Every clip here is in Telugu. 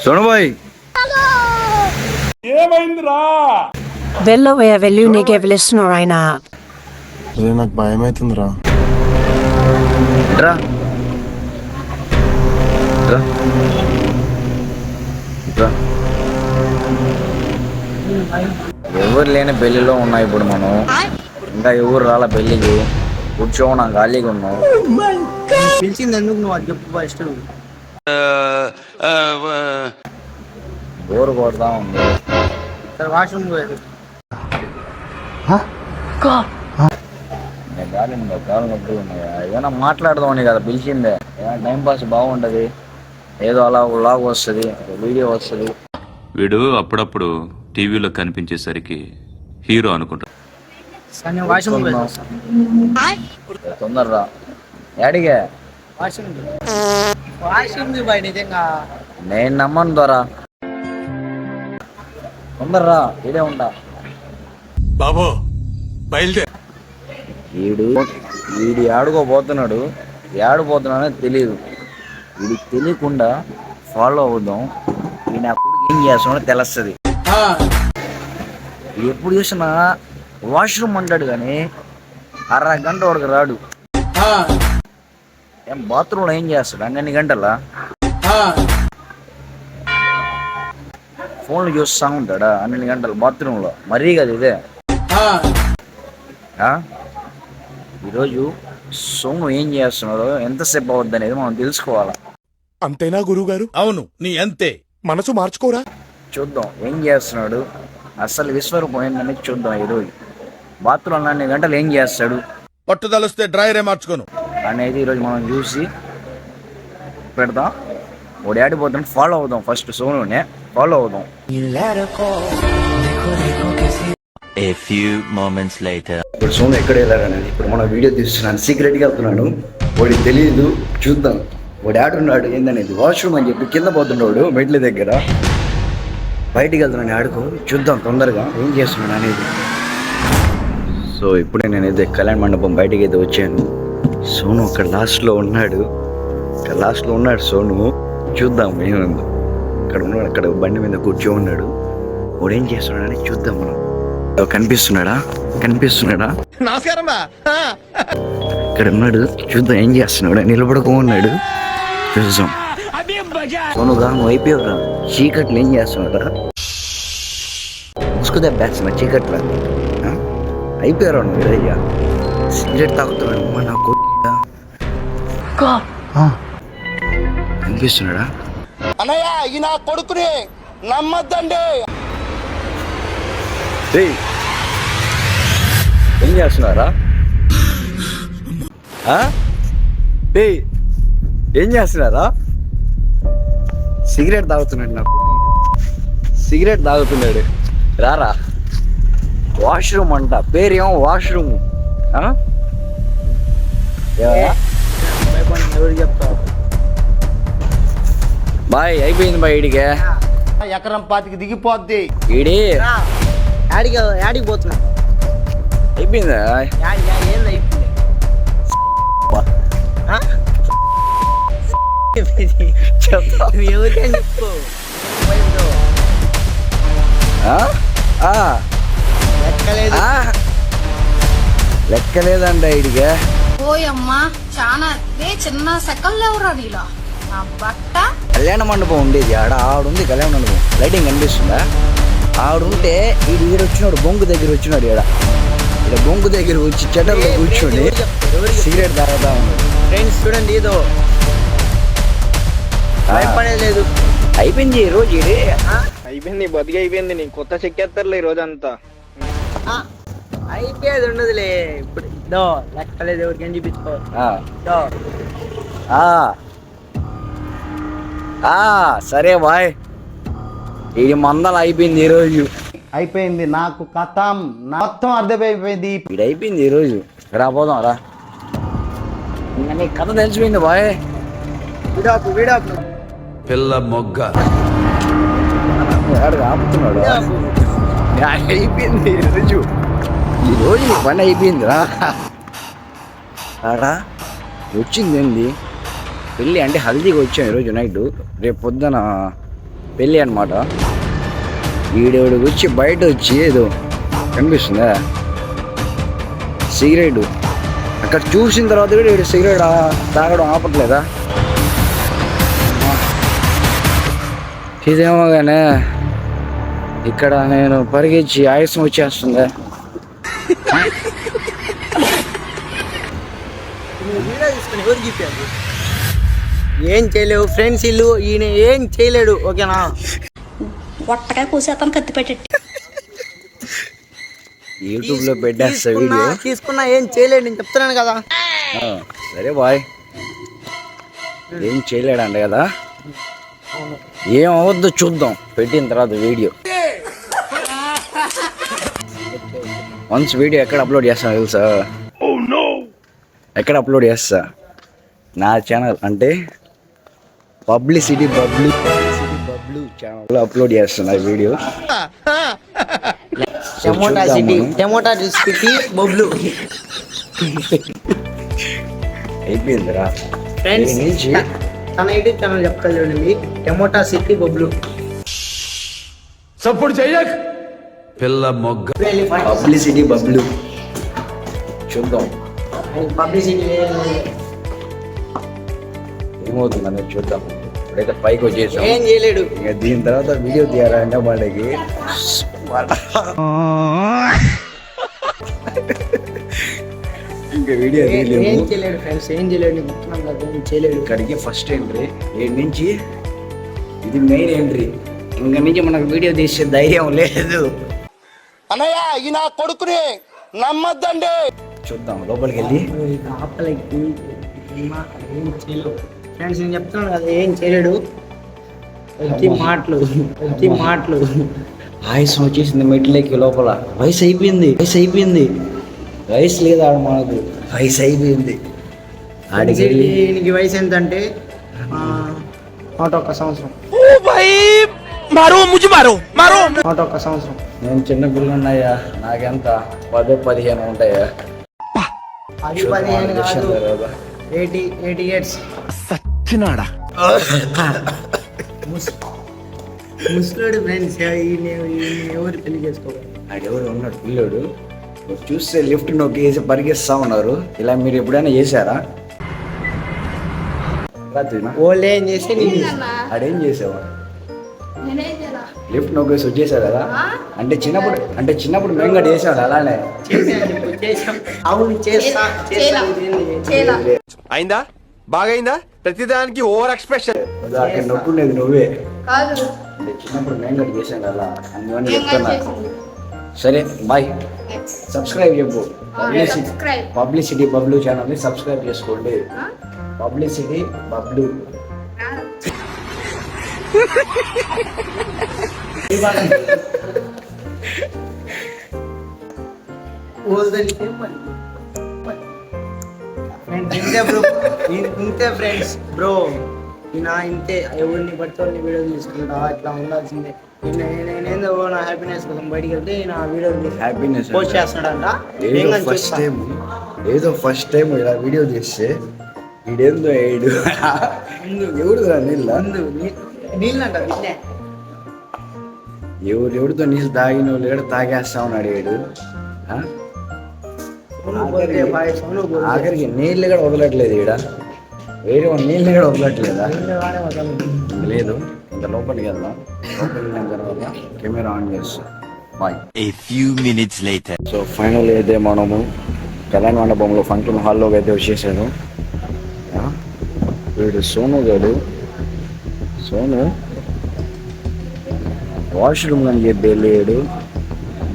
సోనుబాయ్ ఏమైందిరా? వెళ్ళవయ్యా, వెళ్ళి నీకే పిలుస్తున్నారు ఆయన. అదే నాకు భయం అవుతుందిరా. రా రా రా. ఎవరు లేని పెళ్లిలో ఉన్నాం ఇప్పుడు మనం. ఇంకా ఎవరు రాలా పెళ్లికి. కూర్చోన్నాం, ఖాళీగా ఉన్నాం. పిలిచింది ఎందుకు నువ్వు అది చెప్పు ఫస్ట్. బోరు కొడతా ఉంది. వాష్రూమ్ పోయేది. కాలు నొప్పులు ఉన్నాయా? ఏదైనా మాట్లాడదామని కదా పిలిచిందే. ఏదైనా టైం పాస్ బాగుంటది. ఏదో అలా లాగ్ వస్తుంది, వీడియో వస్తుంది. వీడు అప్పుడప్పుడు టీవీలో కనిపించేసరికి హీరో అనుకుంటాడు. కానీ వాష్రూమ్ తొందరరా. యాడిగే? వాష్రూమ్ బాయ్ నిజంగా నేను నమ్మను ద్వారా. తొందరరా, ఇదే ఉంటా. బాబు బయలుదేరు. వీడి ఆడుకోబోతున్నాడు. ఆడుకోపోతున్నాడో తెలియదు. వీడికి తెలియకుండా ఫాలో అవుదాం. వీడిని అప్పుడు ఏం చేస్తున్నాడో తెలుస్తుంది. ఎప్పుడు చూసినా వాష్రూమ్ అంటాడు కానీ అరగంట వాడికి రాడు. ఏం బాత్రూంలో ఏం చేస్తాడు అన్ని గంటలా? ఫోన్లు చూస్తూ ఉంటాడా అన్ని గంటలు బాత్రూంలో? మరీ కదా ఇదే. ఈరోజు సోము ఏం చేస్తున్నాడో, ఎంతసేపు అవుద్ది అనేది మనం తెలుసుకోవాలా. అంతేనా గురువు గారు? అవును, నీ అంతే. మనసు మార్చుకోరా. చూద్దాం ఏం చేస్తున్నాడు, అసలు విశ్వరూపం ఏంటనేది చూద్దాం. ఈరోజు బాత్రూంలో అన్ని గంటలు ఏం చేస్తాడు పట్టుదలొస్తే డ్రైరే మార్చుకోను అనేది ఈరోజు మనం చూసి పెడదాం. వాడు ఆడిపోతాం, ఫాలో అవుదాం. ఫస్ట్ సోనునే ఫాలో అవుదాం. A few moments later. ఇప్పుడు సోను ఎక్కడ వెళ్ళారనేది ఇప్పుడు మనం వీడియో తీస్తున్నాను. సీక్రెట్గా వెళ్తున్నాను. వాడికి తెలియదు. చూద్దాం వాడు ఆడున్నాడు ఏందనేది. వాష్రూమ్ అని చెప్పి కింద పోతున్నాడు మెట్ల దగ్గర. బయటికి వెళ్తున్నాను ఆడుకో. చూద్దాం తొందరగా ఏం చేస్తున్నాడు అనేది. సో ఇప్పుడే నేనైతే కళ్యాణ మండపం బయటికి అయితే వచ్చాను. సోను అక్కడ లాస్ట్లో ఉన్నాడు. సోను. చూద్దాం ఏముందో. అక్కడ ఉన్నాడు, అక్కడ బండి మీద కూర్చో ఉన్నాడు. వాడు ఏం చేస్తున్నాడు అనేది చూద్దాం మనం. కనిపిస్తున్నాడా? నమస్కారం. ఇక్కడ ఉన్నాడు. చూద్దాం ఏం చేస్తున్నాడు. నిలబడుకో ఉన్నాడు. చూద్దాం. సోనుగా నువ్వు అయిపోయావురా. చీకట్లు ఏం చేస్తున్నాడా? ముసుకుదా బ్యాగ్స్ మా చీకట్ల అయిపోయారా నువ్వు? ఇదయ్యా సిగరెట్ తాగుతున్నాడు. అమ్మా నా కనిపిస్తున్నాడా? అన్నయ్య ఈ నా కొడుకుని నమ్మద్దండి. ఏం చేస్తున్నారా? ఏం చేస్తున్నారా? సిగరెట్ తాగుతున్నాడు. నాకు సిగరెట్ తాగుతున్నాడు. రారా. వాష్రూమ్ అంట. పేరేమో వాష్రూమ్. ఎవరు చెప్తావు? బాయ్ అయిపోయింది బాయ్. ఈడికే ఎకరం పాతికి దిగిపోద్ది. ఈడి యాడికి పోతున్నా? అయిపోయిందా? ఏంది అయిపోయింది? చెప్తా. ఎవరికైనా చెప్పు. ఎక్కలేదు. లెక్కలేదంట ఈడికే. ఓయమ్మా చాలా చిన్న సెకల్ లేవురా నీలో నా బట్ట. కళ్యాణ మండపం ఉండేది ఆడుంది. కళ్యాణ మండపం లైటింగ్ కనిపిస్తుందా? ఆడుంటే ఈడొచ్చినాడు. బొంగు దగ్గర వచ్చినాడు. ఇక్కడ బొంగు దగ్గర వచ్చి చెట్టల్లో కూర్చొని సిగరెట్ తాగుతా ఉన్నాడు. ఫ్రెండ్స్ చూడండి, ఏదో భయపడలేదు. అయిపోయింది ఈ రోజు. అయిపోయింది, బతికి అయిపోయింది. నీ కొత్త చెక్కేస్తారులే ఈ రోజు అంతా. అయిపోయేది ఉండదులే. ఇప్పుడు ఇదో లెక్కలేదు. ఎవరికైనా చూపించుకో. సరే బాయ్. ఇది మందలు అయిపోయింది ఈరోజు. అయిపోయింది. నాకు కథం మొత్తం అర్థమైపోయింది. ఇది అయిపోయింది ఈరోజు. రాపోదాం రా. ఇంకా నీ కథ తెలిసిపోయింది బాయ్. వీడాకు పిల్ల మొగ్గ ఆపుతున్నాడు. అయిపోయింది ఈరోజు పని అయిపోయింది రా. వచ్చింది ఏంది? పెళ్ళి అంటే హల్దీగా వచ్చాను ఈరోజు నైట్. రేపు పొద్దున పెళ్ళి అనమాట. వీడేవాడు వచ్చి బయట వచ్చి ఏదో కనిపిస్తుందా సిగరెట్ అక్కడ చూసిన తర్వాత కూడా వీడు సిగరెట్ తాగడం ఆపట్లేదా? ఇదేమో కానీ ఇక్కడ నేను పరిగెచ్చి ఆయాసం వచ్చేస్తుందా? ఏం చేయలేవు ఫ్రెండ్స్, ఇల్లు ఈయన ఏం చేయలేడు. ఓకేనా? ఒట్టకాయ కోసేస్తాను కత్తి పెట్టేటి. యూట్యూబ్ లో పెట్టేస్తా వీడియో. తీసుకున్నా ఏం చేయలేడు, నేను చెప్తున్నాను కదా. సరే బాయ్, ఏం చేయలేడంట కదా, ఏం అవద్దు చూద్దాం పెట్టిన తర్వాత వీడియో. వన్స్ వీడియో ఎక్కడ అప్లోడ్ చేస్తా తెలుసా? ఎక్కడ అప్లోడ్ చేస్తా? నా ఛానల్ అంటే పబ్లిసిటీ బబ్లు ఛానల్లో అప్లోడ్ చేస్తున్నా వీడియో. టమోటా సిటీ బొబ్లు అయిపోయిందిరా ఫ్రెండ్స్. తన యూట్యూబ్ ఛానల్ చెప్తాను, tomato city Boblu. Publicity Bablu చూద్దాం పబ్లిసిటీ ఏమవుతుందని చూద్దాం. ఇప్పుడైతే పైకి వచ్చేసాం, ఏం చేయలేడు. ఇక దీని తర్వాత వీడియో తీయాలంటే వాళ్ళకి ఇంకా వీడియో ఏం తీయలేము. చేయలేడు ఫ్రెండ్స్, ఏం చేయలేడు. ఏం చేయలేడు. ఇక్కడికి ఫస్ట్ ఎంట్రీ, ఏడు నుంచి ఇది మెయిన్ ఎంట్రీ. ఇంకా నుంచి మనకు వీడియో తీసే ధైర్యం లేదు. అన్నయ్య ఈ నా కొడుకుని నమ్మద్దండి. చూద్దాం లోపలికి వెళ్ళి. ఆపలకి ఏం చేయలేవు ఫ్రెండ్స్, నేను చెప్తున్నాను కదా, ఏం చేయలేడు. వచ్చి మాటలు ఆయుసం వచ్చేసింది మెట్లకి లోపల. వయసు అయిపోయింది వయసు లేదు ఆడ మనకు, వయసు అయిపోయింది. ఆడికి వెళ్ళి దీనికి వయసు ఎంత అంటే 101 సంవత్సరం. 101 సంవత్సరం. నేను చిన్న పిల్లన్నాయా, నాకెంత 10-15 ఉంటాయా? 10-15 కాదు, 80 years. ముసలోడు ఫ్రెండ్స్, ఎవరు పెళ్లి చేసుకోవాలి? ఆడెవరు ఉన్నాడు పిల్లోడు, చూస్తే లిఫ్ట్ నొక్కేసి పరిగెస్తా ఉన్నారు. ఇలా మీరు ఎప్పుడైనా చేశారా? వాళ్ళు ఏం చేస్తే ఆడేం చేసావా? లిఫ్ట్ నొక్కేసి వచ్చేసారు కదా. అంటే చిన్నప్పుడు మేము కూడా చేసాడు అలానే. అవును చేస్తా. అయిందా? బాగైందా? ప్రతిదానికి ఓవర్ ఎక్స్ప్రెషన్. అక్కడ నొక్కుండేది నువ్వే. అంటే చిన్నప్పుడు మేము కూడా చేసాడు అలా, అందువల్ల చెప్తున్నా. సరే బాయ్, సబ్స్క్రైబ్ చెప్పు. పబ్లిసిటీ బబ్లు ఛానల్ని సబ్స్క్రైబ్ చేసుకోండి. పబ్లిసిటీ బబ్లు. ఇంతే ఫ్రెండ్స్ బ్రో, ఇంతే. ఎవరిని పడితే వాళ్ళని వీడియో తీసుకుంటా, ఇట్లా ఉండాల్సిందే. నేనేందో నా హ్యాపీనెస్ కోసం బయటికి వెళ్తే నా వీడియో హ్యాపీనెస్ పోస్ట్ చేస్తున్నాడంట. ఏదో ఫస్ట్ టైం ఇలా వీడియో తీస్తే వీడేందో ఏడు ఎవడు నీళ్ళంట. ఎవరితో నీళ్ళు తాగిన వాళ్ళు కూడా తాగేస్తా ఉన్నాడు వీడు. ఆఖరికి నీళ్ళు కూడా వదలట్లేదు ఈడ. వేరే నీళ్ళు కూడా వదలట్లేదా? లేదు. ఇంకా లోపలికి వెళ్దాం. లోపలికి వెళ్ళిన తర్వాత కెమెరా ఆన్ చేస్తాం. Bye. A few minutes later. So final అయితే మనము కళ్యాణ మండపంలో ఫంక్షన్ హాల్లోకి అయితే వచ్చేసాను. వీడు సోను గారు, సోను వాష్రూమ్ అని చెప్పి వెళ్ళాడు.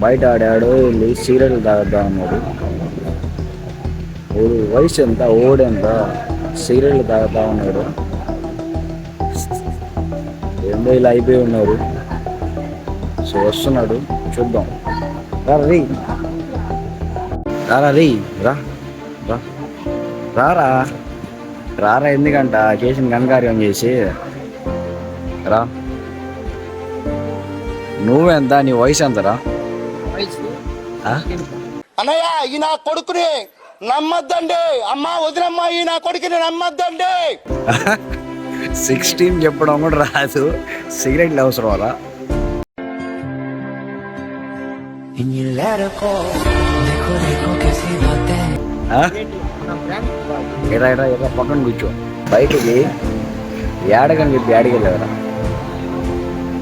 బయట ఆడాడు, వెళ్ళి సీరియల్ తాగుతా ఉన్నాడు. ఓడు వయసు ఎంత, ఓడెంత, సీరియల్ తాగుతా ఉన్నాడు. ఏందో ఇలా అయిపోయి ఉన్నారు. సో వస్తున్నాడు, చూద్దాం. రారా ఎందుకంట చేసిన ఘనకార్యం చేసి రా. నువ్వెంత, నీ వయసు ఎంతరా? అన్నయ్య ఈ నా కొడుకుని నమ్మద్దండి. అమ్మా వదినమ్మా, ఈ నా కొడుకుని నమ్మద్దండి. 16 చెప్పడం కూడా రాదు, సిగరెట్లు అవసరం అలా. ఎరా ఎరా ఎరా పక్కన కూర్చో. బయటికి ఏడకని చెప్పి ఏడికి వెళ్ళారా?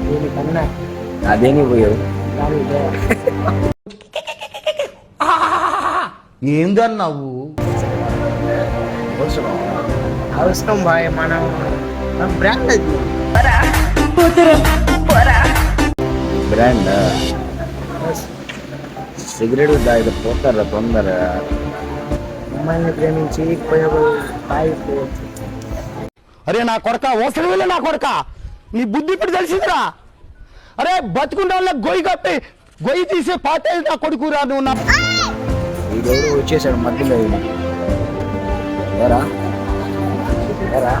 దీనికన్నా అదేని పోయావు. ఏందన్నావు? అవసరం అవసరం బాయ్, మన బ్రాండ్ అది. బ్రాండ్ సిగరెట్ తాగితే పోతారా తొందర. అమ్మాయిని ప్రేమించి తాగిపోవచ్చు. అరే నా కొడక, అవసరమే నా కొడక, నీ బుద్ధి ఇప్పుడు తెలిసిందిరా. అరే బతుకుంటా గొయ్యి కప్పి గొయ్యి తీసే పాత నా కొడుకురా నువ్వు. నా వీడెవరు వచ్చేసాడు మధ్యలో. ఎరా ఎరా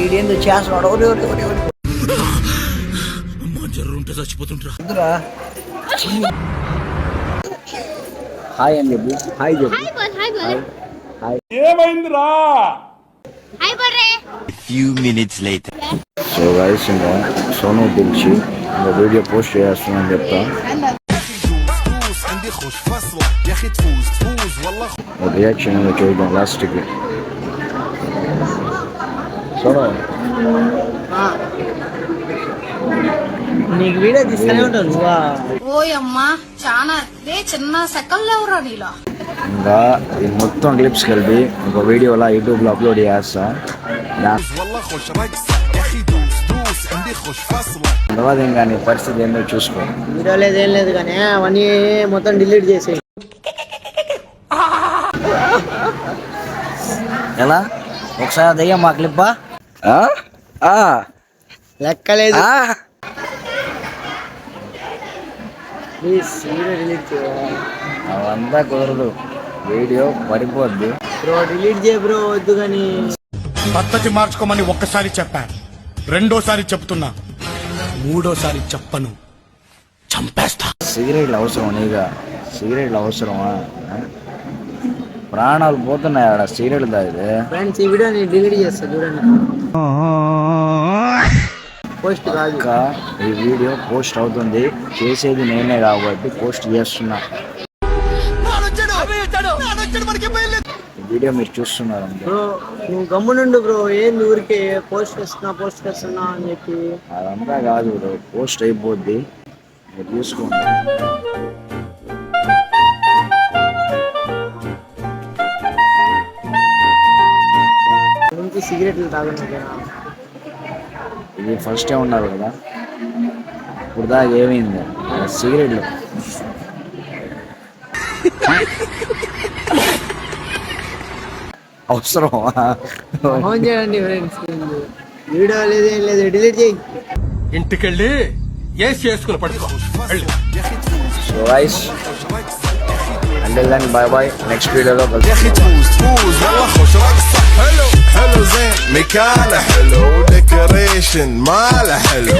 ఇదేందో చేస్తున్నాడు. హాయ్ అని చెప్పు. హాయ్ చెప్పు. Hi. Few minutes later. So guys ఇంకా సోను పిలిచి ఇంకా వీడియో పోస్ట్ చేస్తున్నాను చెప్తా. రియాక్షన్ ఏదో చూద్దాం లాస్ట్కి. సోను నీకు వీడియో తీస్తూనే ఉంటావు నువ్వా? ఓయమ్మా చాలా చిన్న సెకండ్లు ఎవరా నీలో. ఇంకా ఈ మొత్తం క్లిప్స్ కలిపి ఒక వీడియోలా యూట్యూబ్లో అప్లోడ్ చేస్తా. తర్వాత ఇంకా నీ పరిస్థితి ఏందో చూసుకో. వీడియో లేదు ఏం లేదు కానీ అవన్నీ మొత్తం డిలీట్ చేసేయి. ఎలా ఒకసారి దయ్యా మా క్లిప్పా లెక్కలేదు. ప్లీజ్ వీడియో డిలీట్ చేయాలి. అవంతా కుదరదు, వీడియో పడిపోద్ది. బ్రో డిలీట్ చేయ బ్రో, వద్దు కానీ. పద్ధతి మార్చుకోమని ఒక్కసారి చెప్పాను, రెండోసారి చెప్తున్నా, మూడోసారి చెప్పను, చంపేస్తా. సిగరెట్లు అవసరం నీగా? సిగరెట్లు అవసరమా? ప్రాణాలు పోతున్నాయి ఆడ సిగరెట్లు తాగితే. ఫ్రెండ్స్ ఈ వీడియోని డిలీట్ చేస్తా చూడండి. పోస్ట్ కాదు, ఇంకా ఈ వీడియో పోస్ట్ అవుతుంది, చేసేది నేనే కాబట్టి పోస్ట్ చేస్తున్నా. ఈ వీడియో మీరు చూస్తున్నారు బ్రో. నువ్వు గమ్మునుండు బ్రో, ఏంది ఊరికే పోస్ట్ చేస్తున్నా అని చెప్పి. అదంతా కాదు బ్రో, పోస్ట్ అయిపోద్ది, మీరు చూసుకోండి. నుంచి సిగరెట్లు తాగను. ఇది ఫస్ట్ టైం ఉన్నారు కదా, ఇప్పుడు దాకా ఏమైంది? సిగరెట్లు అవసరమా? ఫోన్ చేయండి ఫ్రెండ్స్, వీడియో లేదు ఏం లేదు, డిలీట్ చేయి. ఇంటికెళ్ళి ఏసి చేసుకుని పడుకో. So guys until then bye bye, next వీడియోలో حلو زين مكانه حلو ديكوريشن ماله حلو